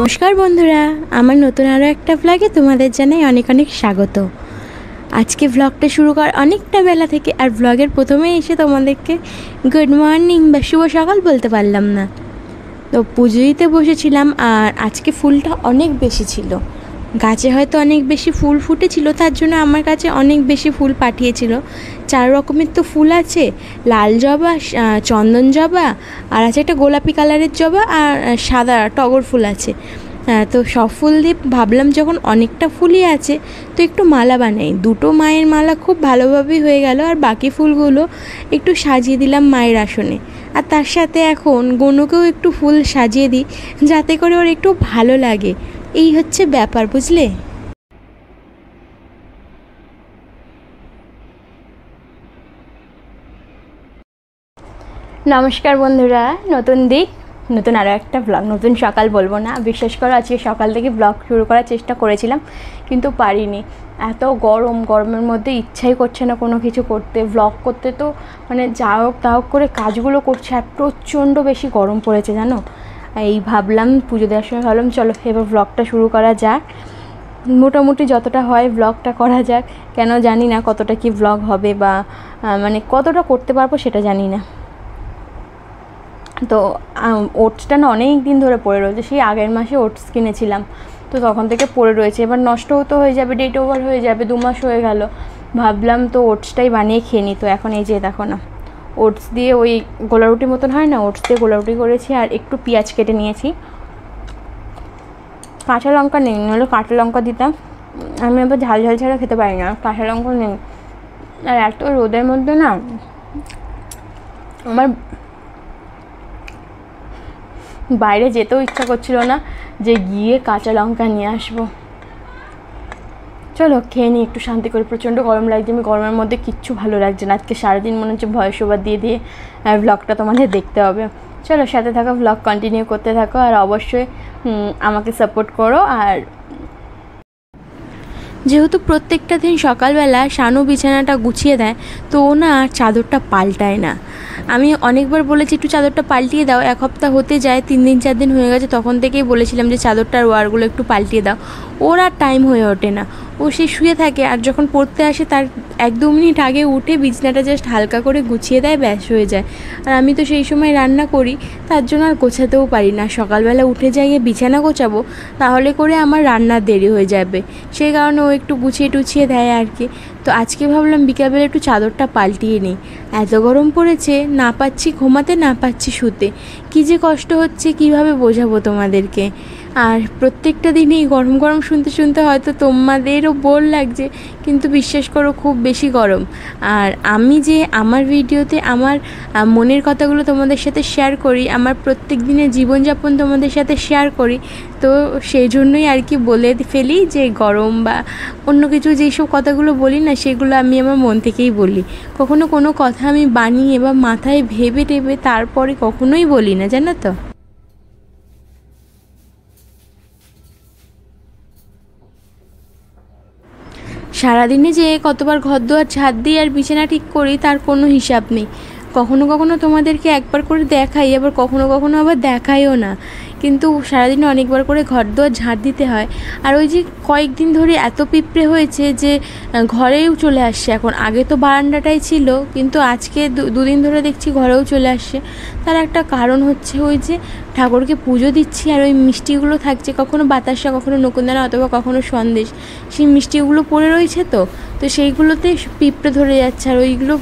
নমস্কার বন্ধুরা, আমার নতুন আরও একটা ব্লগে তোমাদের জানাই অনেক অনেক স্বাগত। আজকে ব্লগটা শুরু কর অনেকটা বেলা থেকে, আর ব্লগের প্রথমে এসে তোমাদেরকে গুড মর্নিং বা শুভ সকাল বলতে পারলাম না। তো পুজো দিতে বসেছিলাম, আর আজকে ফুলটা অনেক বেশি ছিল, গাছে হয়তো অনেক বেশি ফুল ফুটেছিল, তার জন্য আমার কাছে অনেক বেশি ফুল পাঠিয়েছিল। 4 রকমের তো ফুল আছে, লাল জবা, চন্দন জবা, আর আছে একটা গোলাপি কালারের জবা, আর সাদা টগর ফুল আছে। তো সব ফুল দিয়ে ভাবলাম যখন অনেকটা ফুলই আছে তো একটু মালা বানাই। 2টো মায়ের মালা খুব ভালোভাবেই হয়ে গেল, আর বাকি ফুলগুলো একটু সাজিয়ে দিলাম মায়ের আসনে। আর তার সাথে এখন গনুকেও একটু ফুল সাজিয়ে দিই, যাতে করে ওর একটু ভালো লাগে। এই হচ্ছে ব্যাপার, বুঝলে। নমস্কার বন্ধুরা, নতুন দিক, নতুন আরও একটা ব্লগ, নতুন সকাল বলবো না, বিশ্বাস করো আজকে সকাল থেকে ব্লগ শুরু করার চেষ্টা করেছিলাম কিন্তু পারিনি। এত গরমের মধ্যে ইচ্ছাই করছে না কোনো কিছু করতে, ব্লগ করতে। তো মানে যা হোক তা হোক করে কাজগুলো করছে, আর প্রচণ্ড বেশি গরম পড়েছে জানো। এই ভাবলাম পুজো দেওয়ার সময় ভাবলাম চলো এবার ব্লগটা শুরু করা যাক, মোটামুটি যতটা হয় ব্লগটা করা যাক। কেন জানি না কতটা কি ব্লগ হবে, বা মানে কতটা করতে পারবো সেটা জানি না। তো ওটসটা না অনেক দিন ধরে পড়ে রয়েছে, সেই আগের মাসে ওটস কিনেছিলাম, তো তখন থেকে পড়ে রয়েছে। এবার নষ্টও তো হয়ে যাবে, ডেট ওভার হয়ে যাবে, 2 মাস হয়ে গেল। ভাবলাম তো ওটসটাই বানিয়ে খেয়ে নিই। তো এখন এই যে দেখো না, ওটস দিয়ে ওই গোলা রুটির মতন হয় না, ওটস দিয়ে গোলা রুটি করেছি, আর একটু পেঁয়াজ কেটে নিয়েছি। কাঁচা লঙ্কা নেই, নাহলে কাঁচা লঙ্কা দিতাম। আমি আবার ঝাল ঝাল ছাড়া খেতে পারি না, কাঁচা লঙ্কা নেই। আর এত রোদের মধ্যে না আমার বাইরে যেতেও ইচ্ছা করছিল না যে গিয়ে কাঁচা লঙ্কা নিয়ে আসবো। চলো খেয়ে নিই একটু শান্তি করে, প্রচণ্ড গরম লাগছে। আমি গরমের মধ্যে কিচ্ছু ভালো লাগছে না আজকে, সারাদিন মনে হচ্ছে ভয়েস ওভার দিয়ে দিয়ে ব্লগটা তোমাদের দেখতে হবে। চলো সাথে থাকো, ব্লগ কন্টিনিউ করতে থাকো, আর অবশ্যই আমাকে সাপোর্ট করো। আর যেহেতু প্রত্যেকটা দিন সকালবেলা শানু বিছানাটা গুছিয়ে দেয়, তো ও না আর চাদরটা পাল্টায় না। আমি অনেকবার বলেছি একটু চাদরটা পাল্টিয়ে দাও, 1 সপ্তাহ হতে যায়, 3 দিন 4 দিন হয়ে গেছে, তখন থেকেই বলেছিলাম যে চাদরটার ওয়ারগুলো একটু পাল্টিয়ে দাও। ওর আর টাইম হয়ে ওঠে না, ও সে শুয়ে থাকে, আর যখন পড়তে আসে তার 1-2 মিনিট আগে উঠে বিছানাটা জাস্ট হালকা করে গুছিয়ে দেয়, ব্যাস হয়ে যায়। আর আমি তো সেই সময় রান্না করি, তার জন্য আর গোছাতেও পারি না। সকালবেলা উঠে যাই বিছানা গোছাবো, তাহলে করে আমার রান্নার দেরি হয়ে যাবে, সেই কারণে ও একটু গুছিয়ে টুছিয়ে দেয় আর কি। তো আজকে ভাবলাম বিকালবেলা একটু চাদরটা পাল্টিয়ে নিই। এত গরম পড়েছে, না পাচ্ছি ঘুমাতে, না পাচ্ছি শুতে, কী যে কষ্ট হচ্ছে কীভাবে বোঝাবো তোমাদেরকে। আর প্রত্যেকটা দিনই গরম গরম শুনতে শুনতে হয়তো তোমাদেরও বোর লাগছে, কিন্তু বিশ্বাস করো খুব বেশি গরম। আর আমি যে আমার ভিডিওতে আমার মনের কথাগুলো তোমাদের সাথে শেয়ার করি, আমার প্রত্যেক দিনের জীবনযাপন তোমাদের সাথে শেয়ার করি, তো সেই জন্যই আর কি বলে ফেলি যে গরম বা অন্য কিছু যেসব কথাগুলো বলি না, সেগুলো আমি আমার মন থেকেই বলি। কখনো কোনো কথা আমি বানিয়ে বা মাথায় ভেবে টেবে তারপরে কখনোই বলি না, জানো তো। সারাদিনে যে কতবার ঘরদুয়ার ঝাড় দিই আর বিছানা ঠিক করি তার কোনো হিসাব নেই। কখনো কখনো তোমাদেরকে একবার করে দেখাই, আবার কখনো কখনো আবার দেখাইও না, কিন্তু সারাদিনে অনেকবার করে ঘরদুয়ার ঝাড় দিতে হয়। আর ওই যে কয়েকদিন ধরে এত পিঁপড়ে হয়েছে যে ঘরেও চলে আসছে এখন। আগে তো বারান্দাটাই ছিল, কিন্তু আজকে 2 দিন ধরে দেখছি ঘরেও চলে আসছে। তার একটা কারণ হচ্ছে ওই যে ঠাকুরকে পুজো দিচ্ছি, আর ওই মিষ্টিগুলো থাকছে, কখনো বাতাসা, কখনো নকুনদানা, অথবা কখনো সন্দেশ, সেই মিষ্টিগুলো পড়ে রয়েছে। তো সেইগুলোতে পিঁপড়ে ধরে যাচ্ছে, আর ওইগুলো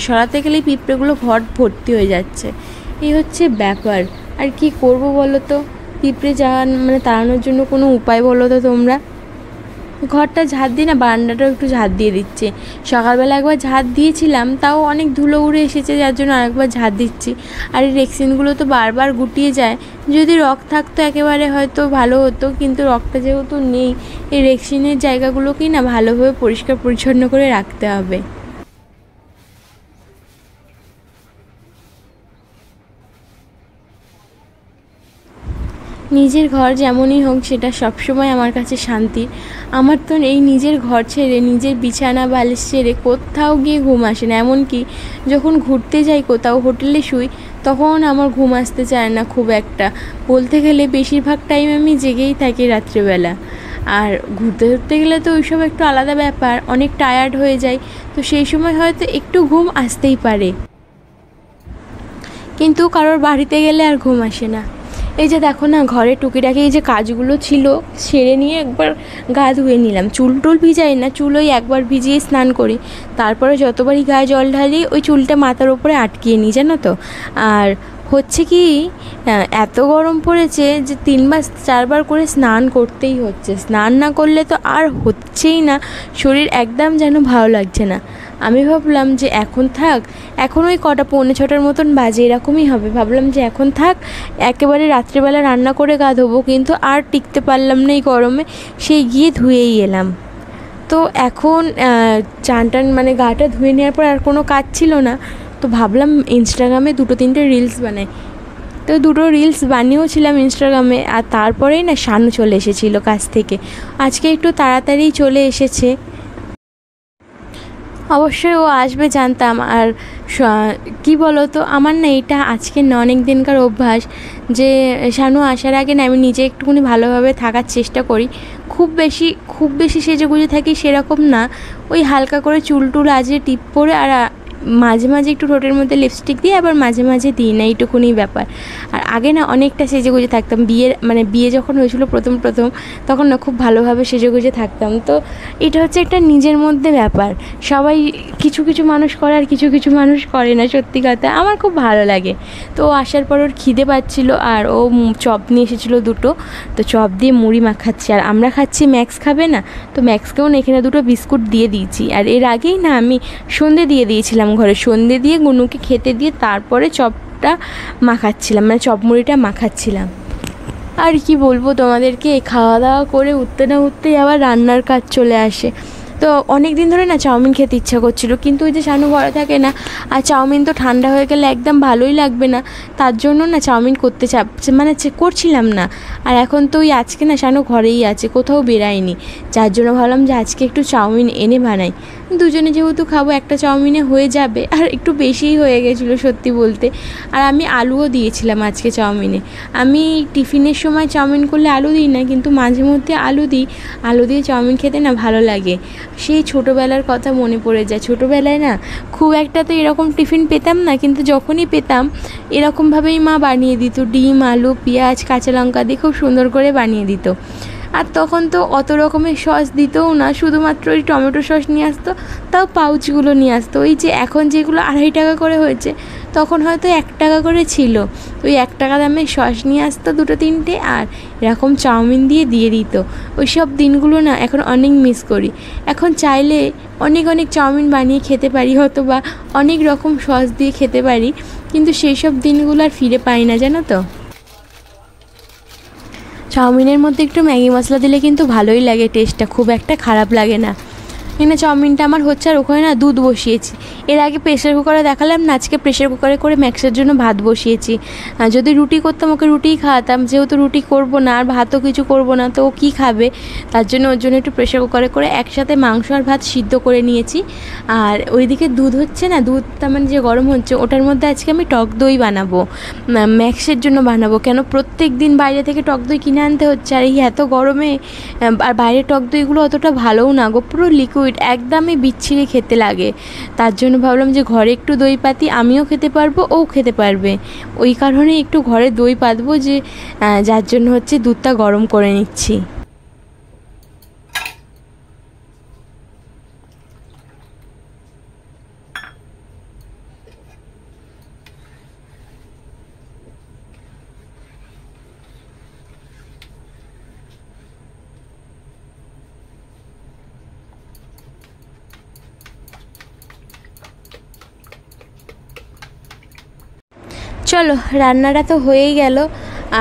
সরাতে গেলেই পিঁপড়েগুলো ঘর ভর্তি হয়ে যাচ্ছে। এই হচ্ছে ব্যাপার। আর কি করব বলো তো, পিঁপড়ে মানে তাড়ানোর জন্য কোনো উপায় বলো তো তোমরা। ঘরটা ঝাড় দিই না, বারান্দাটাও একটু ঝাড় দিয়ে দিচ্ছি। সকালবেলা একবার ঝাড় দিয়েছিলাম, তাও অনেক ধুলো উড়ে এসেছে, যার জন্য আরেকবার ঝাড় দিচ্ছি। আর এই রেক্সিনগুলো তো বারবার গুটিয়ে যায়, যদি রক থাকতো একেবারে হয়তো ভালো হতো, কিন্তু রকটা যেহেতু নেই, এই রেক্সিনের জায়গাগুলোকেই না ভালোভাবে পরিষ্কার পরিচ্ছন্ন করে রাখতে হবে। নিজের ঘর যেমনই হোক সেটা সবসময় আমার কাছে শান্তির। আমার তো এই নিজের ঘর ছেড়ে, নিজের বিছানা বালিশ ছেড়ে কোথাও গিয়ে ঘুম আসে না। এমনকি যখন ঘুরতে যাই কোথাও, হোটেলে শুই, তখন আমার ঘুম আসতে চায় না খুব একটা। বলতে গেলে বেশিরভাগ টাইম আমি জেগেই থাকি রাত্রেবেলা। আর ঘুরতে ঘুরতে গেলে তো ওইসব একটু আলাদা ব্যাপার, অনেক টায়ার্ড হয়ে যায়, তো সেই সময় হয়তো একটু ঘুম আসতেই পারে, কিন্তু কারোর বাড়িতে গেলে আর ঘুম আসে না। এই যে দেখো না, ঘরে টুকিটাকি এই যে কাজগুলো ছিল সেরে নিয়ে একবার গা ধুয়ে নিলাম। চুল টুল ভিজাই না, চুল ওই একবার ভিজিয়ে স্নান করি, তারপরে যতবারই গায়ে জল ঢালি ওই চুলটা মাথার উপরে আটকিয়ে নিই, জানো তো। আর হচ্ছে কি, এত গরম পড়েছে যে 3-4বার করে স্নান করতেই হচ্ছে। স্নান না করলে তো আর হচ্ছেই না, শরীর একদম যেন ভালো লাগছে না। আমি ভাবলাম যে এখন থাক, এখন ওই কটা 5:45 মতন বাজে, এরকমই হবে। ভাবলাম যে এখন থাক, একেবারে রাত্রিবেলা রান্না করে গা ধোবো, কিন্তু আর টিকতে পারলাম না এই গরমে, সেই গিয়ে ধুয়েই এলাম। তো এখন চান টান মানে গাটা ধুয়ে নেওয়ার পর আর কোনো কাজ ছিল না, তো ভাবলাম ইনস্টাগ্রামে 2-3টে রিলস বানাই। তো 2টো রিলস বানিয়েও ছিলাম ইনস্টাগ্রামে, আর তারপরেই না শানু চলে এসেছিলো কাজ থেকে। আজকে একটু তাড়াতাড়ি চলে এসেছে। অবশ্যই ও আসবে জানতাম। আর কী বলো তো, আমার না এটা আজকে না অনেক দিনকার অভ্যাস যে শানু আসার আগে না আমি নিজে একটুখানি ভালোভাবে থাকার চেষ্টা করি। খুব বেশি সেজেগুজে থাকি সেরকম না, ওই হালকা করে চুল টুল আজকে টিপ পরে, আর মাঝে মাঝে একটু ঠোঁটের মধ্যে লিপস্টিক দিই, আবার মাঝে মাঝে দিই না, এইটুকুনি ব্যাপার। আর আগে না অনেকটা সেজেগুজে থাকতাম, বিয়ে যখন হয়েছিল প্রথম তখন না খুব ভালোভাবে সেজেগুজে থাকতাম। তো এটা হচ্ছে একটা নিজের মধ্যে ব্যাপার, সবাই কিছু কিছু মানুষ করে আর কিছু কিছু মানুষ করে না, সত্যি কথা আমার খুব ভালো লাগে। তো ও আসার পর ওর খিদে পাচ্ছিলো, আর ও চপ নিয়ে এসেছিলো 2টো, তো চপ দিয়ে মুড়ি মাখাচ্ছি, আর আমরা খাচ্ছি, ম্যাক্স খাবে না, তো ম্যাক্সকেও না এখানে 2টো বিস্কুট দিয়ে দিয়েছি। আর এর আগেই না আমি সন্ধে দিয়ে দিয়েছিলাম ঘরে, সন্ধে দিয়ে গুনুকে খেতে দিয়ে তারপরে চপটা মাখাচ্ছিলাম, মানে চপ মুড়িটা মাখাচ্ছিলাম। আর কি বলবো তোমাদেরকে, খাওয়া দাওয়া করে উঠতে না উঠতেই আবার রান্নার কাজ চলে আসে। তো অনেক দিন ধরে না চাউমিন খেতে ইচ্ছা করছিল, কিন্তু ওই যে শানু ঘরে থাকে না, আর চাউমিন তো ঠান্ডা হয়ে গেলে একদম ভালোই লাগবে না, তার জন্য না চাউমিন করতে করছিলাম না। আর এখন তো ওই আজকে না শানু ঘরেই আছে, কোথাও বেরায়নি, যার জন্য ভাবলাম যে আজকে একটু চাউমিন এনে বানাই। দুজনে যেহেতু খাবো, একটা চাউমিনে হয়ে যাবে, আর একটু বেশিই হয়ে গেছিলো সত্যি বলতে। আর আমি আলুও দিয়েছিলাম আজকে চাউমিনে। আমি টিফিনের সময় চাউমিন করলে আলু দিই না, কিন্তু মাঝে মধ্যে আলু দিই। আলু দিয়ে চাউমিন খেতে না ভালো লাগে। সেই ছোটোবেলার কথা মনে পড়ে যায়। ছোটোবেলায় না খুব একটা তো এরকম টিফিন পেতাম না, কিন্তু যখনই পেতাম এরকমভাবেই মা বানিয়ে দিত, ডিম, আলু, পেঁয়াজ, কাঁচা লঙ্কা দিয়ে খুব সুন্দর করে বানিয়ে দিত। আর তখন তো অত রকমের সস দিতও না, শুধুমাত্র ওই টমেটো সস নিয়ে আসতো, তাও পাউচগুলো নিয়ে আসতো। ওই যে এখন যেগুলো 2.5 টাকা করে হয়েছে, তখন হয়তো 1 টাকা করে ছিল। ওই 1 টাকা দামের সস নিয়ে আসতো 2-3টে, আর এরকম চাউমিন দিয়ে দিত। ওই সব দিনগুলো না এখন অনেক মিস করি। এখন চাইলে অনেক অনেক চাউমিন বানিয়ে খেতে পারি, হয়তো বা অনেক রকম সস দিয়ে খেতে পারি, কিন্তু সেই সব দিনগুলো আর ফিরে পাই না, জানো তো। চাউমিনের মধ্যে একটু ম্যাগি মশলা দিলে কিন্তু ভালোই লাগে, টেস্টটা খুব একটা খারাপ লাগে না। এখানে চাউমিনটা আমার হচ্ছে, আর ওখানে না দুধ বসিয়েছি। এর আগে প্রেশার কুকারে দেখালাম না, আজকে প্রেশার কুকারে করে ম্যাক্সের জন্য ভাত বসিয়েছি। যদি রুটি করতাম ওকে রুটিই খাওয়াতাম, যেহেতু রুটি করব না আর ভাতও কিছু করব না, তো ও কী খাবে, তার জন্য ওর জন্য একটু প্রেশার কুকারে করে একসাথে মাংস আর ভাত সিদ্ধ করে নিয়েছি। আর ওইদিকে দুধ হচ্ছে না, দুধটা মানে যে গরম হচ্ছে, ওটার মধ্যে আজকে আমি টক দই বানাবো, ম্যাক্সের জন্য বানাবো। কেন প্রত্যেক দিন বাইরে থেকে টক দই কিনে আনতে হচ্ছে, আর এই এত গরমে, আর বাইরের টক দইগুলো অতটা ভালোও না গো, পুরো লিকুইড, একদমই বিচ্ছিরি খেতে লাগে। তার জন্য ভাবলাম যে ঘরে একটু দই পাতি, আমিও খেতে পারবো, ও খেতে পারবে, ওই কারণে একটু ঘরে দই পাতবো, যে যার জন্য হচ্ছে দুধটা গরম করে নিচ্ছি। চলো, রান্নাটা তো হয়েই গেল,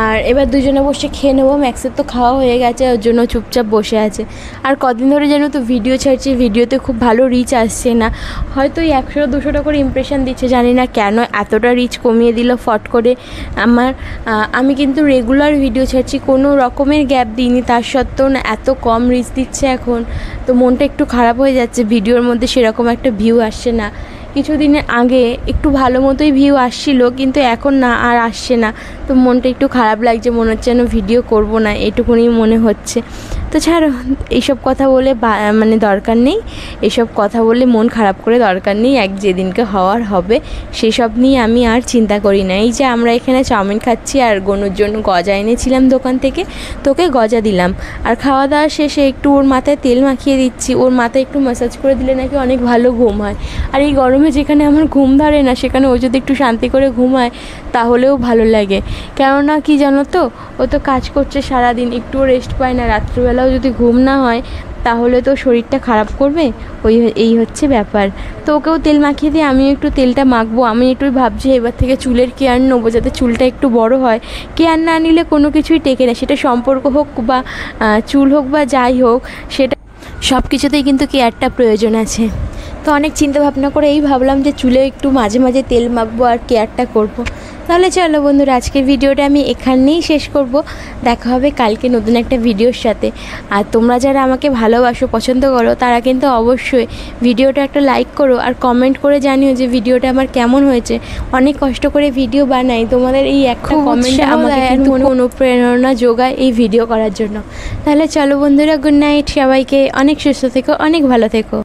আর এবার দুজনে বসে খেয়ে নেবো। ম্যাক্সের তো খাওয়া হয়ে গেছে, ওর জন্য চুপচাপ বসে আছে। আর কদিন ধরে যেন তো ভিডিও ছাড়ছে, ভিডিওতে খুব ভালো রিচ আসছে না, হয়তো এই 100-200টা করে ইমপ্রেশন দিচ্ছে, জানি না কেন এতটা রিচ কমিয়ে দিল ফট করে। আমি কিন্তু রেগুলার ভিডিও ছাড়ছি, কোনো রকমের গ্যাপ দিইনি, তার সত্ত্বেও না এত কম রিচ দিচ্ছে এখন। তো মনটা একটু খারাপ হয়ে যাচ্ছে, ভিডিওর মধ্যে সেরকম একটা ভিউ আসছে না। কিছুদিনের আগে একটু ভালো মতোই ভিউ আসছিল, কিন্তু এখন না আর আসছে না। তো মনটা একটু খারাপ লাগছে, মনে হচ্ছে যেন ভিডিও করব না, এটুকুনি মনে হচ্ছে। তো ছাড়ো, এইসব কথা বলে মানে দরকার নেই, এসব কথা বলে মন খারাপ করে দরকার নেই। যেদিনকে হওয়ার হবে সেসব নিয়ে আমি আর চিন্তা করি না। এই যে আমরা এখানে চাউমিন খাচ্ছি আর গনুর জন্য গজা এনেছিলাম দোকান থেকে, তোকে গজা দিলাম। আর খাওয়া দাওয়া শেষে একটু ওর মাথায় তেল মাখিয়ে দিচ্ছি, ওর মাথায় একটু ম্যাসাজ করে দিলে নাকি অনেক ভালো ঘুম হয়। আর এই গরমে যেখানে আমার ঘুম ধরে না, সেখানে ও যদি একটু শান্তি করে ঘুমায় তাহলেও ভালো লাগে। কেননা কি জানো তো, ও তো কাজ করছে সারাদিন, একটুও রেস্ট পায় না, রাত্রিবেলাও যদি ঘুম না হয় তাহলে তো শরীরটা খারাপ করবে। এই হচ্ছে ব্যাপার। তো ওকেও তেল মাখিয়ে দিয়ে আমিও একটু তেলটা মাখবো। আমি একটু ভাবছি এবার থেকে চুলের কেয়ার নেবো, যাতে চুলটা একটু বড় হয়। কেয়ার না নিলে কোনো কিছুই টেকে না, সেটা সম্পর্ক হোক বা চুল হোক বা যাই হোক, সেটা সব কিছুতেই কিন্তু কেয়ারটা প্রয়োজন আছে। তো অনেক চিন্তা ভাবনা করে ভাবলাম যে চুলে একটু মাঝে মাঝে তেল মাখবো আর কেয়ারটা করব। তাহলে চলো বন্ধুরা, আজকের ভিডিওটা আমি এখানেই শেষ করব। দেখা হবে কালকে নতুন একটা ভিডিওর সাথে। আর তোমরা যারা আমাকে ভালোবাসো, পছন্দ করো, তারা কিন্তু অবশ্যই ভিডিওটা একটা লাইক করো আর কমেন্ট করে জানিও যে ভিডিওটা আমার কেমন হয়েছে। অনেক কষ্ট করে ভিডিও বানাই, তোমাদের এই একটা কমেন্ট আমাকে কিন্তু অনুপ্রেরণা যোগায় এই ভিডিও করার জন্য। তাহলে চলো বন্ধুরা, গুড নাইট সবাইকে, অনেক সুস্থ থেকো, অনেক ভালো থেকো।